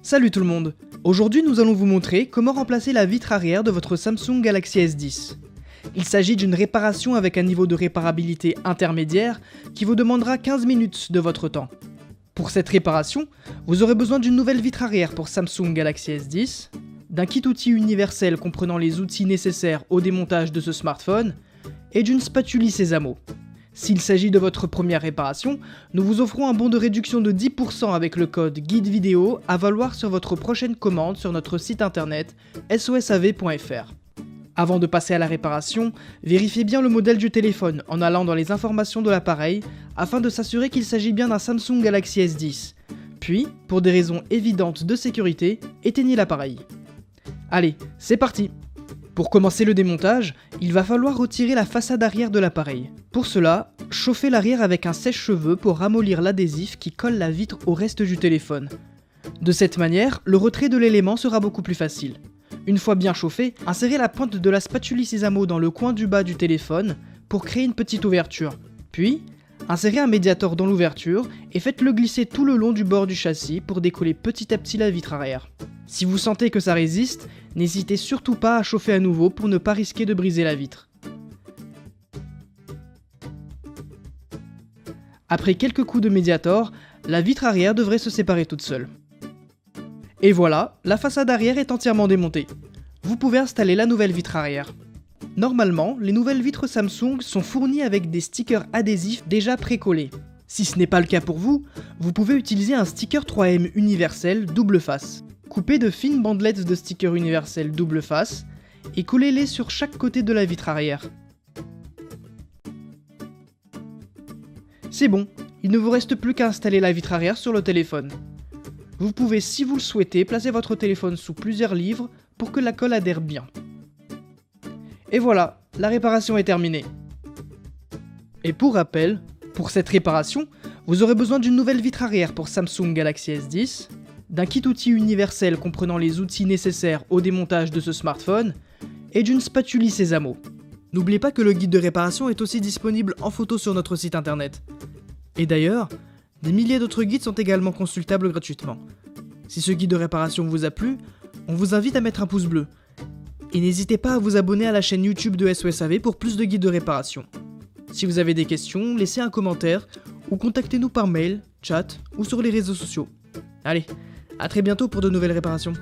Salut tout le monde! Aujourd'hui nous allons vous montrer comment remplacer la vitre arrière de votre Samsung Galaxy S10. Il s'agit d'une réparation avec un niveau de réparabilité intermédiaire qui vous demandera 15 minutes de votre temps. Pour cette réparation, vous aurez besoin d'une nouvelle vitre arrière pour Samsung Galaxy S10, d'un kit outil universel comprenant les outils nécessaires au démontage de ce smartphone, et d'une spatule Sésamo. S'il s'agit de votre première réparation, nous vous offrons un bon de réduction de 10% avec le code guide vidéo à valoir sur votre prochaine commande sur notre site internet sosav.fr. Avant de passer à la réparation, vérifiez bien le modèle du téléphone en allant dans les informations de l'appareil afin de s'assurer qu'il s'agit bien d'un Samsung Galaxy S10. Puis, pour des raisons évidentes de sécurité, éteignez l'appareil. Allez, c'est parti! Pour commencer le démontage, il va falloir retirer la façade arrière de l'appareil. Pour cela, chauffez l'arrière avec un sèche-cheveux pour ramollir l'adhésif qui colle la vitre au reste du téléphone. De cette manière, le retrait de l'élément sera beaucoup plus facile. Une fois bien chauffé, insérez la pointe de la spatule Sésamo dans le coin du bas du téléphone pour créer une petite ouverture. Puis, insérez un médiator dans l'ouverture et faites-le glisser tout le long du bord du châssis pour décoller petit à petit la vitre arrière. Si vous sentez que ça résiste, n'hésitez surtout pas à chauffer à nouveau pour ne pas risquer de briser la vitre. Après quelques coups de médiator, la vitre arrière devrait se séparer toute seule. Et voilà, la façade arrière est entièrement démontée. Vous pouvez installer la nouvelle vitre arrière. Normalement, les nouvelles vitres Samsung sont fournies avec des stickers adhésifs déjà précollés. Si ce n'est pas le cas pour vous, vous pouvez utiliser un sticker 3M universel double face. Coupez de fines bandelettes de stickers universels double face et collez-les sur chaque côté de la vitre arrière. C'est bon, il ne vous reste plus qu'à installer la vitre arrière sur le téléphone. Vous pouvez, si vous le souhaitez, placer votre téléphone sous plusieurs livres pour que la colle adhère bien. Et voilà, la réparation est terminée. Et pour rappel, pour cette réparation, vous aurez besoin d'une nouvelle vitre arrière pour Samsung Galaxy S10, d'un kit outil universel comprenant les outils nécessaires au démontage de ce smartphone, et d'une spatule Sésamo. N'oubliez pas que le guide de réparation est aussi disponible en photo sur notre site internet. Et d'ailleurs, des milliers d'autres guides sont également consultables gratuitement. Si ce guide de réparation vous a plu, on vous invite à mettre un pouce bleu. Et n'hésitez pas à vous abonner à la chaîne YouTube de SOSAV pour plus de guides de réparation. Si vous avez des questions, laissez un commentaire ou contactez-nous par mail, chat ou sur les réseaux sociaux. Allez, à très bientôt pour de nouvelles réparations.